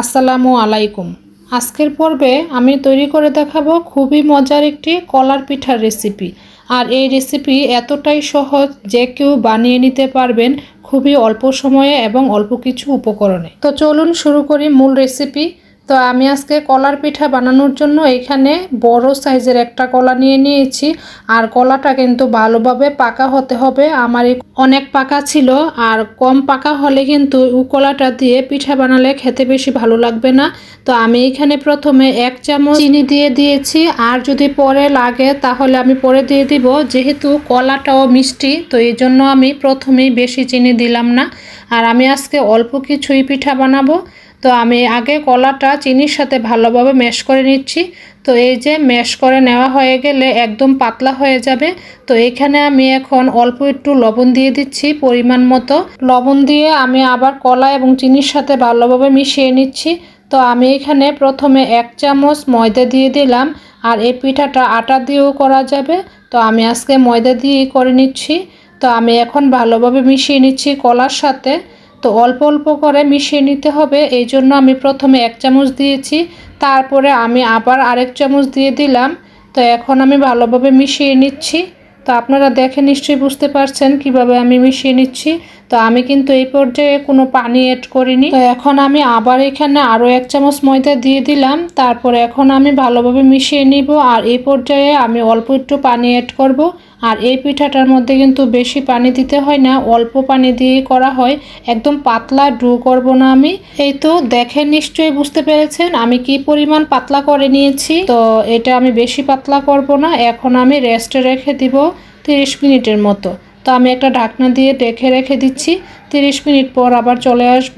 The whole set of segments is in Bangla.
আসসালামু আলাইকুম। আজকের পর্বে আমি তৈরি করে দেখাবো খুবই মজার একটি কলার পিঠার রেসিপি। আর এই রেসিপি এতটাই সহজ যে কেউ বানিয়ে নিতে পারবেন খুবই অল্প সময়ে এবং অল্প কিছু উপকরণে। তো চলুন শুরু করি মূল রেসিপি। তো আমি আজকে কলার পিঠা বানানোর জন্য এখানে বড় সাইজের একটা কলা নিয়ে নিয়েছি। আর কলাটা কিন্তু ভালোভাবে পাকা হতে হবে। আমার অনেক পাকা ছিল, আর কম পাকা হলে কিন্তু কলাটা দিয়ে পিঠা বানালে খেতে বেশি ভালো লাগবে না। তো আমি এখানে প্রথমে 1 চামচ চিনি দিয়ে দিয়েছি, আর যদি পরে লাগে তাহলে আমি পরে দিয়ে দিব। যেহেতু কলাটাও মিষ্টি, তো এই জন্য আমি প্রথমেই বেশি চিনি দিলাম না। আর আমি আজকে অল্প কিছুই পিঠা বানাবো। তো আমি আগে কলাটা চিনির সাথে ভালোভাবে ম্যাশ করে নিচ্ছি। তো এই যে ম্যাশ করে নেওয়া হয়ে গেলে একদম পাতলা হয়ে যাবে। তো এখানে আমি এখন অল্প একটু লবণ দিয়ে দিচ্ছি, পরিমাণ মতো লবণ দিয়ে আমি আবার কলা এবং চিনির সাথে ভালোভাবে মিশিয়ে নিচ্ছি। তো আমি এখানে প্রথমে 1 চামচ ময়দা দিয়ে দিলাম। আর এই পিঠাটা আটা দিয়েও করা যাবে, তো আমি আজকে ময়দা দিয়েই করে নিচ্ছি। তো আমি এখন ভালোভাবে মিশিয়ে নিচ্ছি কলার সাথে। তো অল্প অল্প করে মিশিয়ে নিতে হবে, এই জন্য আমি প্রথমে 1 চামচ দিয়েছি, তারপরে আমি আবার আরেক চামচ দিয়ে দিলাম। তো এখন আমি ভালোভাবে মিশিয়ে নিচ্ছি। তো আপনারা দেখে নিশ্চয়ই বুঝতে পারছেন কিভাবে আমি মিশিয়ে নিচ্ছি। তো আমি কিন্তু এই পর্যায়ে কোনো পানি অ্যাড করিনি। তো এখন আমি আবার এখানে আরও 1 চামচ ময়দা দিয়ে দিলাম। তারপরে এখন আমি ভালোভাবে মিশিয়ে নিব। আর এই পর্যায়ে আমি অল্প একটু পানি অ্যাড করব। আর এই পিঠাটার মধ্যে কিন্তু বেশি পানি দিতে হয় না, অল্প পানি দিয়ে করা হয়। একদম পাতলা ডো করব না আমি। এই তো দেখে নিশ্চয়ই বুঝতে পেরেছেন আমি কি পরিমাণ পাতলা করে নিয়েছি। তো এটা আমি বেশি পাতলা করব না। এখন আমি রেস্টে রেখে দিব 30 মিনিটের মতো। তো আমি একটা ঢাকনা দিয়ে রেখে দিচ্ছি। 30 মিনিট পর আবার চলে আসব।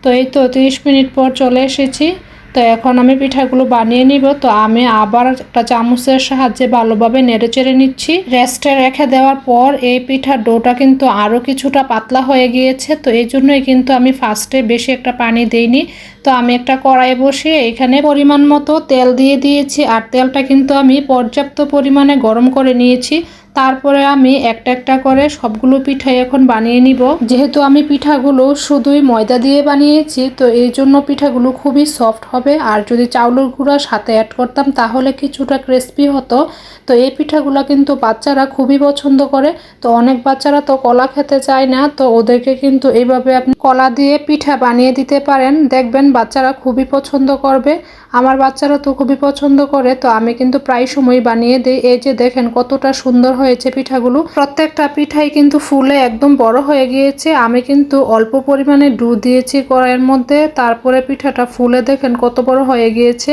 তো এই তো 30 মিনিট পর চলে এসেছি। তো এখন আমি পিঠাগুলো বানিয়ে নিব। তো আমি আবার একটা চামচের সাহায্যে ভালোভাবে নেড়ে চেড়ে নিচ্ছি। রেস্টে রেখে দেওয়ার পর এই পিঠার ডোটা কিন্তু আরও কিছুটা পাতলা হয়ে গিয়েছে। তো এই জন্যই কিন্তু আমি ফার্স্টে বেশি একটা পানি দেইনি। তো আমি একটা কড়াই বসিয়ে এখানে পরিমাণ মতো তেল দিয়ে দিয়েছি। আর তেলটা কিন্তু আমি পর্যাপ্ত পরিমাণে গরম করে নিয়েছি। তারপরে আমি একটা একটা করে সবগুলো পিঠাই এখন বানিয়ে নিব। যেহেতু আমি পিঠাগুলো শুধুই ময়দা দিয়ে বানিয়েছি, তো এই জন্য পিঠাগুলো খুবই সফট হবে। আর যদি চাউলের গুঁড়া সাথে অ্যাড করতাম তাহলে কিছুটা ক্রিস্পি হতো। তো এই পিঠাগুলো কিন্তু বাচ্চারা খুবই পছন্দ করে। তো অনেক বাচ্চারা তো কলা খেতে চায় না, তো ওদেরকে কিন্তু এইভাবে আপনি কলা দিয়ে পিঠা বানিয়ে দিতে পারেন, দেখবেন বাচ্চারা খুবই পছন্দ করবে। আমার বাচ্চারা তো খুবই পছন্দ করে। তো আমি কিন্তু প্রায় সময় বানিয়ে দিই। এই যে দেখেন কতটা সুন্দর হয়েছে পিঠাগুলো। প্রত্যেকটা পিঠাই কিন্তু ফুলে একদম বড় হয়ে গিয়েছে। আমি কিন্তু অল্প পরিমাণে ডু দিয়েছি কড়াইয়ের মধ্যে, তারপরে পিঠাটা ফুলে দেখেন কত বড় হয়ে গিয়েছে।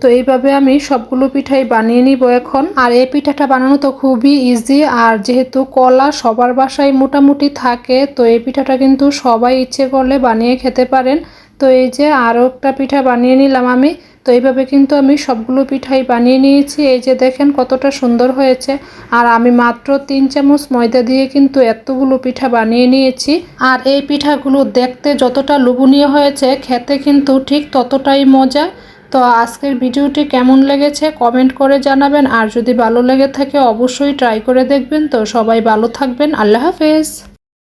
তো এইভাবে আমি সবগুলো পিঠাই বানিয়ে নিব এখন। আর এই পিঠাটা বানানো তো খুবই ইজি। আর যেহেতু কলা সবার বাসায় মোটামুটি থাকে, তো এই পিঠাটা কিন্তু সবাই ইচ্ছে করলে বানিয়ে খেতে পারেন। তো এই যে আরও একটা পিঠা বানিয়ে নিলাম আমি। তো এইভাবে কিন্তু আমি সবগুলো পিঠাই বানিয়ে নিয়েছি। এই যে দেখেন কতটা সুন্দর হয়েছে। আর আমি মাত্র 3 চামচ ময়দা দিয়ে কিন্তু এতগুলো পিঠা বানিয়ে নিয়েছি। আর এই পিঠাগুলো দেখতে যতটা লোভনীয় হয়েছে, খেতে কিন্তু ঠিক ততটাই মজা। তো আজকের ভিডিওটি কেমন লেগেছে কমেন্ট করে জানাবেন। আর যদি ভালো লেগে থাকে অবশ্যই ট্রাই করে দেখবেন। তো সবাই ভালো থাকবেন। আল্লাহ হাফেজ।